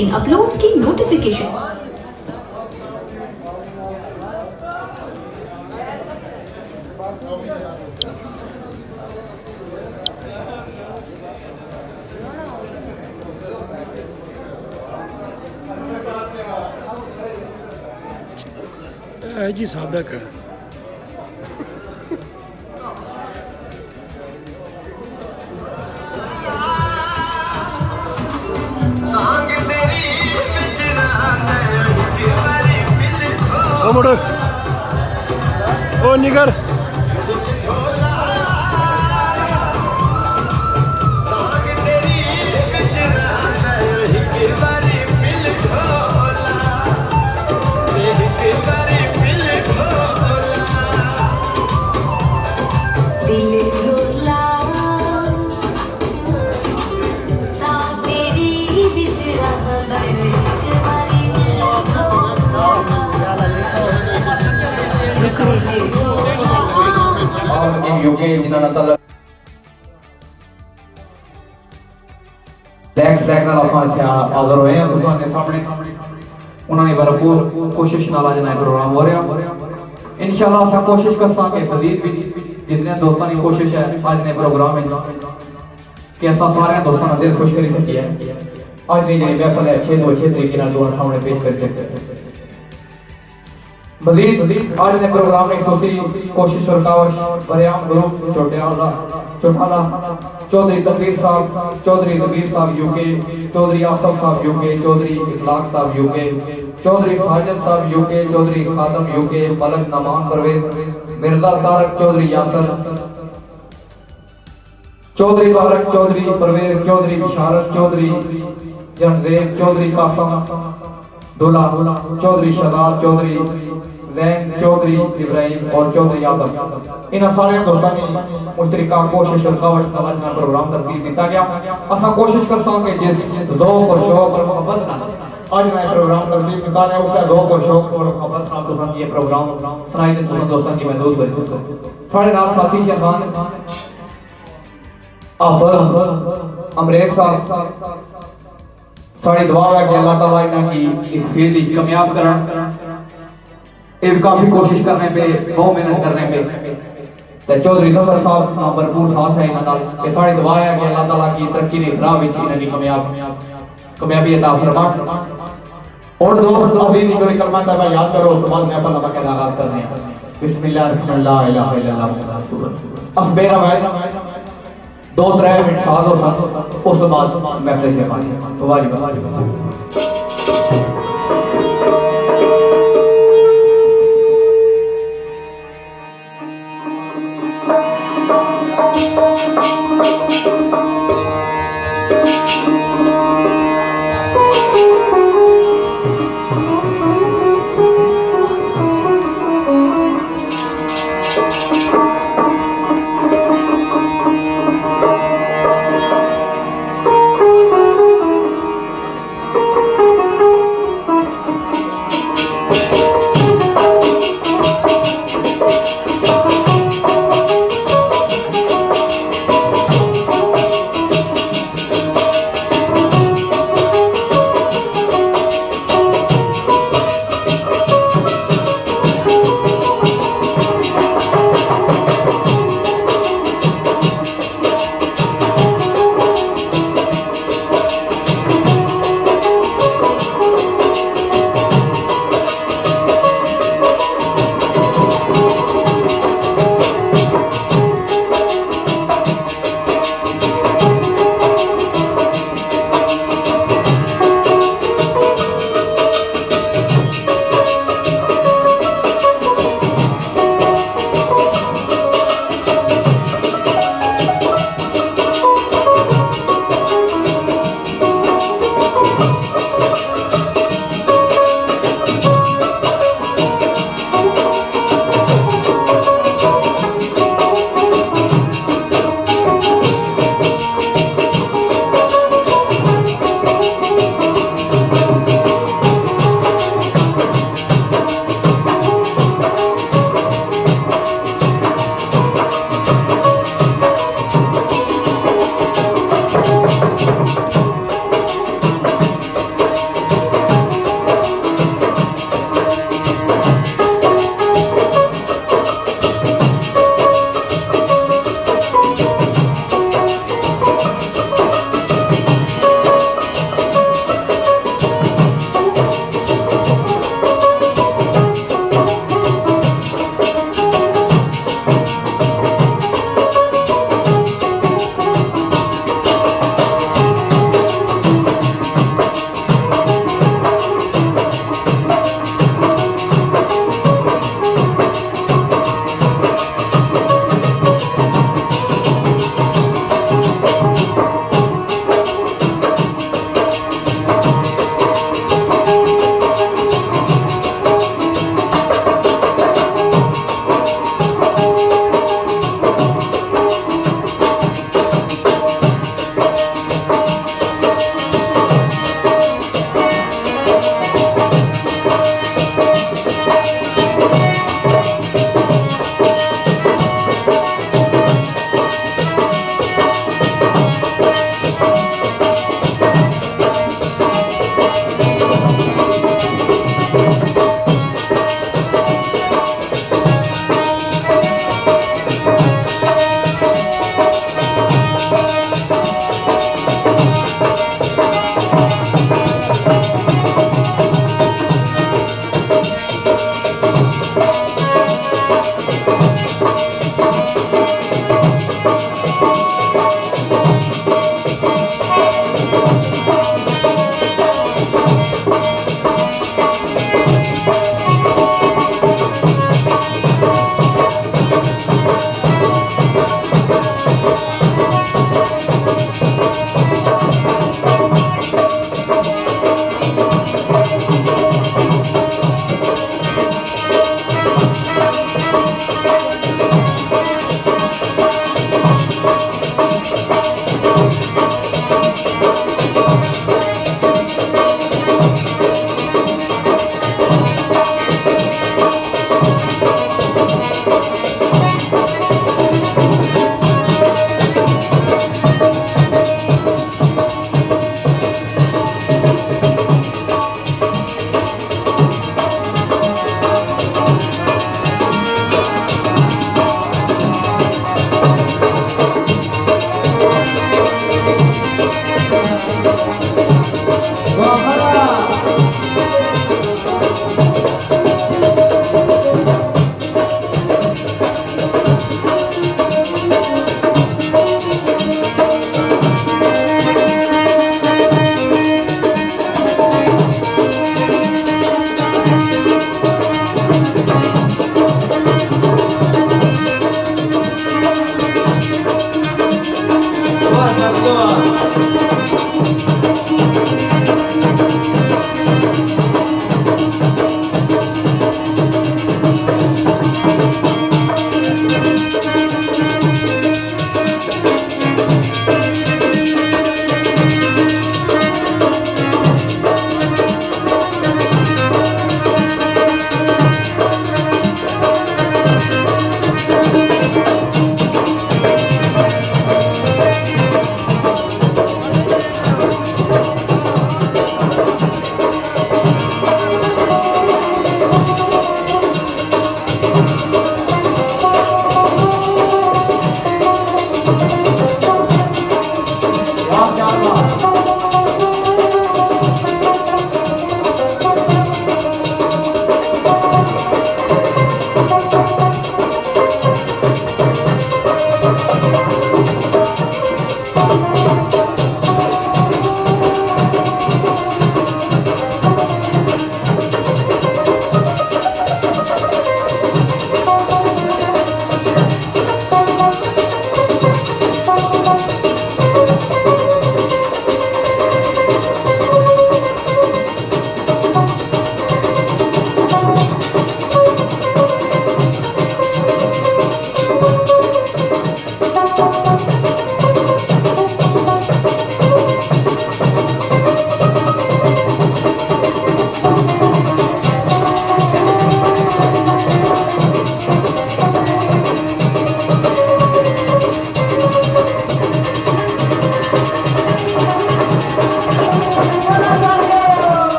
बेहतरीन अपलोड्स की नोटिफिकेशन। जी सादक है। ओ मुड़ ओ निगर यूके जिन्होंने तलब लैक्स लैक नाल असां इत्थे हाज़र होए हैं तुहाडे सामने उन्होंने भरपूर कोशिश नाल अज नया प्रोग्राम हो रहा इंशाअल्लाह असां कोशिश करसांगे मजीद भी जितने दोस्तों की कोशिश है अज ने प्रोग्राम में कि असां सारे दोस्तों का दिल खुश करी सकिए अज की जी महफिल है अच्छे तो अच्छे तरीके नाल तुहाडे सामने पेश कर सकते मजीद आज ने प्रोग्राम में कोशिश और कावश बरियाम ग्रुप चौटाला चौधरी तनवीर साहब यूके चौधरी आसफ साहब यूके चौधरी इखलाक साहब यूके चौधरी साजिद साहब यूके चौधरी खादम यूके मलक नमान परवेज मिर्जा तारक चौधरी यासर चौधरी तारक चौधरी परवेज चौधरी बिशारत चौधरी जनजेब चौधरी कासम दुला चौधरी शहजाद चौधरी जैन चौधरी इब्राहिम और चौधरी आदम इन सारे दोस्तों की मुश्तरका कोशिश और कावश नाल ना प्रोग्राम तरतीब दिता गया असा कोशिश कर सके जिस ज़ौक़ और शौक़ और मोहब्बत नाल आज ना प्रोग्राम तरतीब दिता गया उस ज़ौक़ और शौक़ और मोहब्बत नाल तुहां ये प्रोग्राम सुनाई दे तुहां दोस्तों की महदूद कर साडे नाल साथी शहबान आफर अमरेज साहब साड़ी दुआ है कि अल्लाह ताला इन्हां की इस फील्ड में कामयाब करन एक काफी कोशिश करने पे बहुत मेहनत करने पे ते चौधरी नफर साहब का भरपूर साथ है इन्हां नाल ते साड़ी दुआ है कि अल्लाह ताला की तरक्की दी राह विच इन्हां दी कामयाबी अता फरमान और दोस्त अभी दी कोई कलमा ता याद करो उसके बाद महफिल का आगाज करने हैं बिस्मिल्लाह ला इलाहा इल्लल्लाह असबेरा वाहिद 2-3 मिनट साथ हो उस बाद महफिल से वाजिब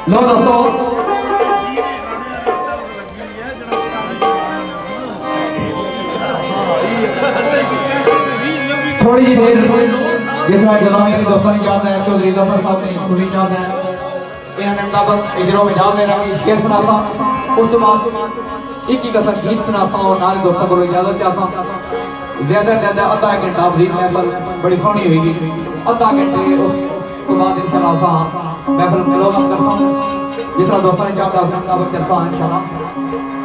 लो दोस्तों थोड़ी जी देर जिसमें गुलामी दोस्तों ने याद है चौधरी जफर साहब ने सुनी याद है इन्होंने मुताबिक इजरों में जान देना कि शेर सुनाता उस तो बाद एक ही कसर गीत सुनाता और नाल दोस्तों को इजाजत चाहता ज्यादा से ज्यादा आधा घंटा मजीद महफल बड़ी सोहनी होगी आधा घंटे उस तो बाद इंशाल्लाह महफल मुलाकात करता हूँ जिस तरह दोस्तों ने चाहता है मुताबिक चलता है इंशाल्लाह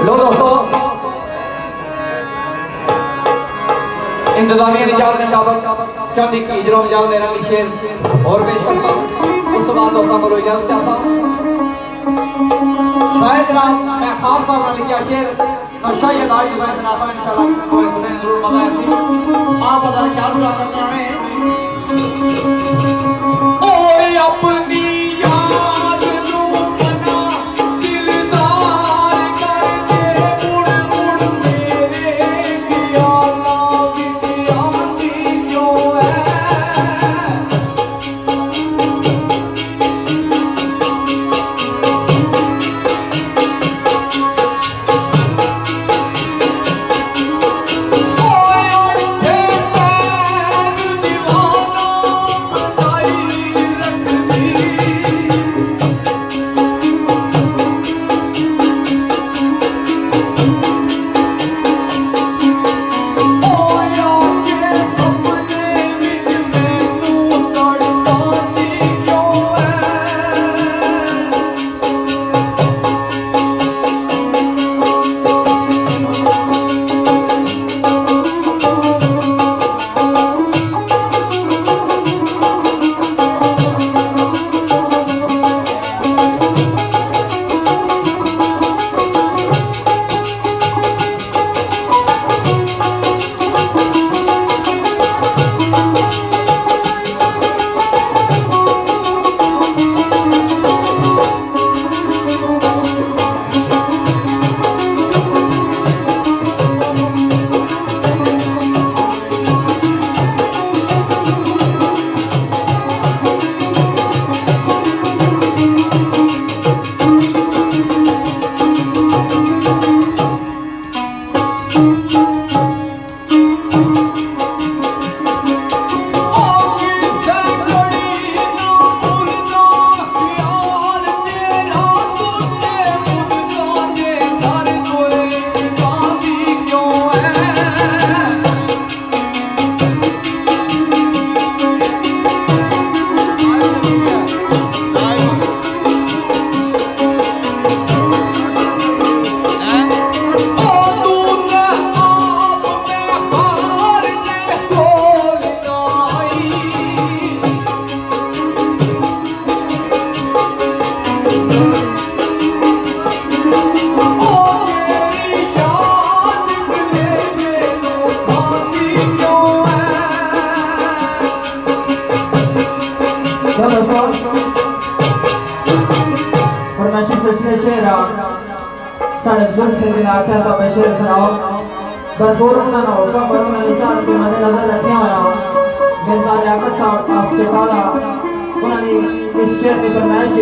लो दोस्तों इंतजामिया की जाल मुताबिक चंद एक इजरों में जाल देना शेर और पेश करता हूँ उस बाद दोस्तों को इजाजत चाहता हूँ शायद रात मैं खास तौर पर लिखा शेर नशा ये दाई जो मैं सुनाता हूँ इंशाल्लाह कोई सुने जरूर मजा आएगी आप अगर ख्याल पूरा करते हैं ओए अपनी फरमाइशी सिलसिले शेर साढ़े बुजुर्ग से दिलाते हैं तो मैं शेर सुनाओ भरपूर उन्होंने होगा पर उन्होंने चार के मद्देनजर रखे हुआ मिर्जा लियाकत साहब आपसे कहा उन्होंने इस शेर की फरमाइश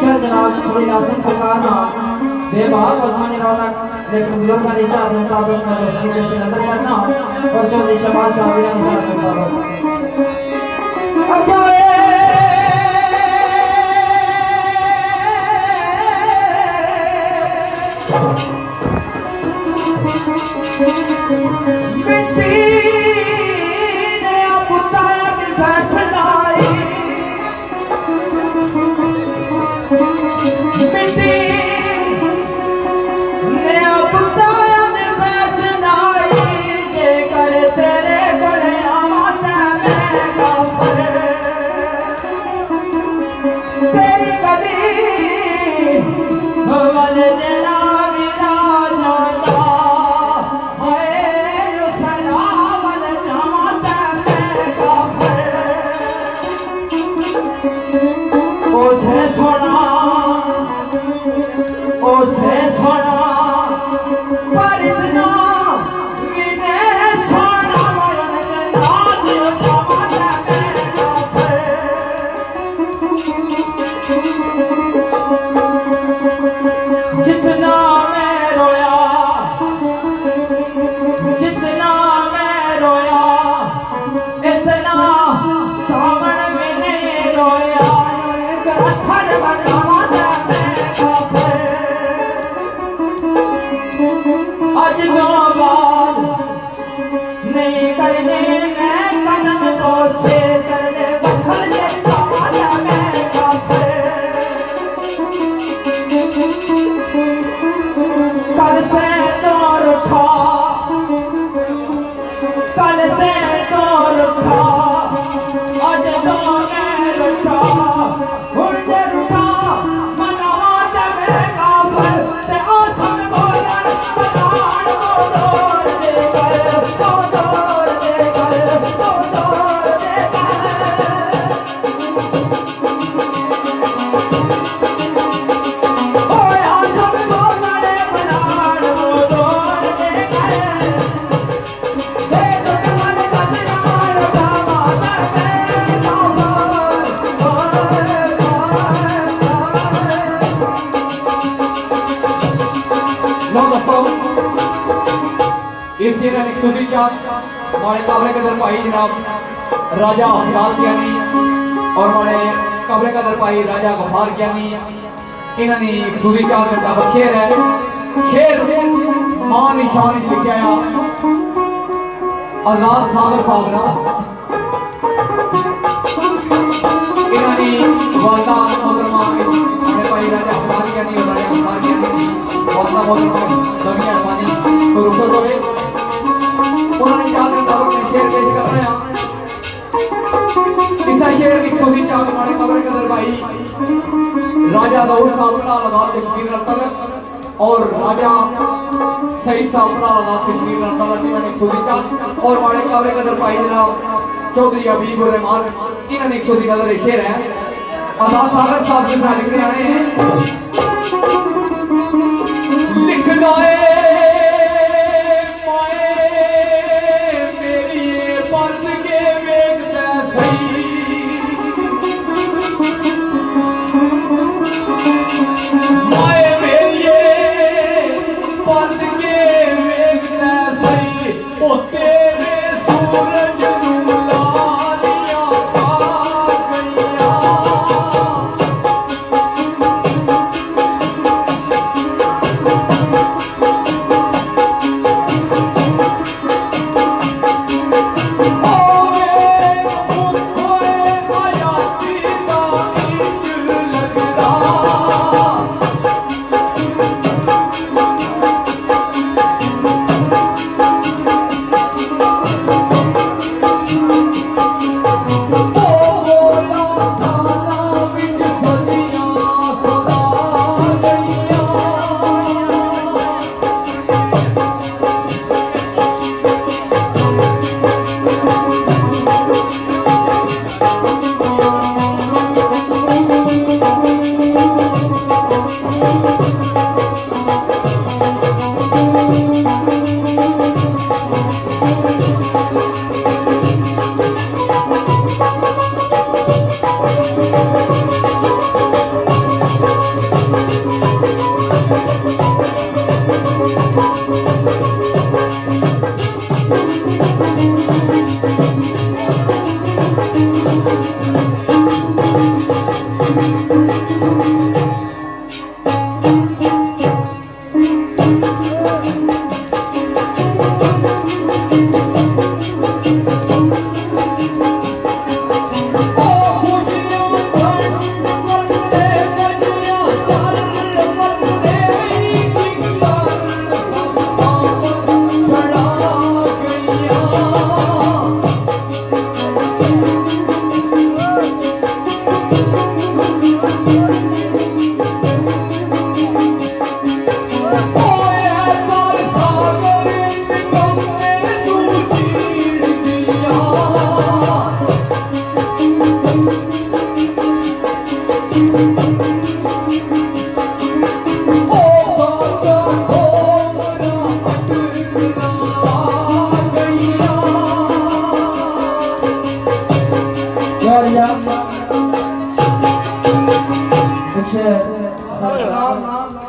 शेर जनाब फरीद आसिम सरकार ना बेबाक आसमानी रौनक लेकिन बुजुर्ग का निशान मुताबिक में रोशनी पेश नजर करना और चौधरी शहबाज साहब का निशान मुताबिक हमारे कमरे के दरपाई जनाब राजा हसपाल ज्ञानी और हमारे कमरे का दरपाई राजा गफार ज्ञानी इन्होंने सूरी चार मुताबिक शेर है शेर मां निशान लिखे आया आजाद सागर साहब ना इन्होंने वादा मोहतरमा हमारे भाई राजा हसपाल ज्ञानी और राजा गफार ज्ञानी वादा मोहतरमा दुनिया मानी तो रुको तो उन्होंने चार मुताबिक में शेर पेश कर रहे हैं इस शेर की खूबी चार हमारे कमरे के दरबाई राजा दाऊद साहब का आबाद कश्मीर रतल और राजा सईद साहब का आबाद कश्मीर रतल इन्होंने खूबी चार और हमारे कमरे के दरबाई जनाब चौधरी हबीब उर रहमान इन्होंने खूबी नजर शेर है आजाद सागर साहब के साथ लिखने आए हैं लिख गए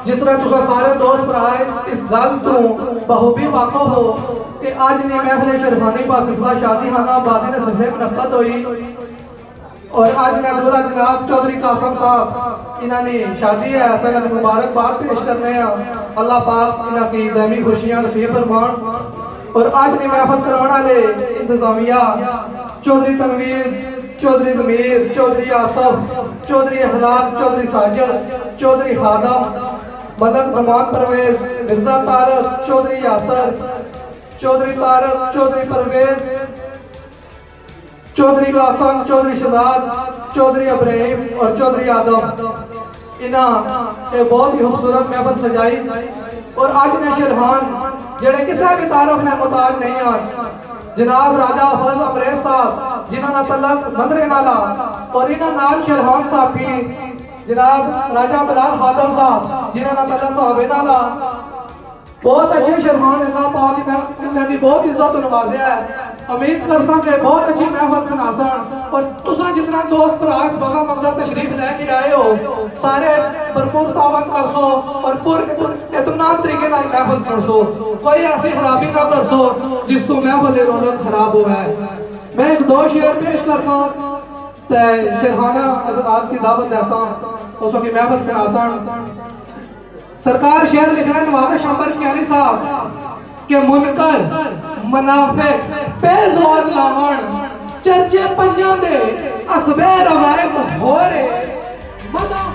जिस तरह तुसा सारे दोस्त भराए इस गल तो बखूबी वाकफ हो कि अज ने महफिल शरफानी पासिस्ला शादी खाना आबादी ने सफे मुनक्कद हुई और अज ने दूरा जनाब चौधरी कासम साहब इन्होंने शादी है असल मुबारकबाद पेश करने अल्लाह पाक इन्हों की दामी खुशियां नसीब फरमान और अज ने महफिल करवाने वाले इंतजामिया चौधरी तनवीर चौधरी जमीर चौधरी आसफ चौधरी अखलाक चौधरी साजिद चौधरी खादम मलक रमान परवेज मिर्जा तारक चौधरी यासर चौधरी तारक चौधरी परवेज चौधरी कासम चौधरी शहजाद चौधरी इब्राहिम और चौधरी आदम इन्हें बहुत ही खूबसूरत महफिल सजाई और अज ने शेरहान जेड़े किसी भी तारफ ने मुताज नहीं आए जनाब राजा फज अमरेज साहब जिन्होंने तलक मंदरे नाला और इन्होंने नाल शेरहान साहब भी जनाब राजा बिलाल खादम साहब जिन्होंने तलक साहब नाला बहुत अच्छे शेरहान अल्लाह पाक इन्होंने बहुत इज्जत नवाजा है उम्मीद कर सके बहुत अच्छी महफिल सुनासन और तुसा जितना दोस्त भरा इस बगा मंदिर तशरीफ लेके आए हो सारे भरपूर तावन कर सो और पूरे इत्मीनान तरीके नाल महफिल कर सो कोई ऐसी खराबी ना कर सो जिस तो महफिल रौनक खराब हो है मैं एक दो शेर पेश कर सा ते शेरहाना आज की दावत ऐसा उसो की महफिल से आसान सरकार शेर लिखा है नवाज शंबर क्यारी साहब के मुनकर मुनाफे पेजोर लावण चर्चे पंजां दे असबे रवायत हो रे मदा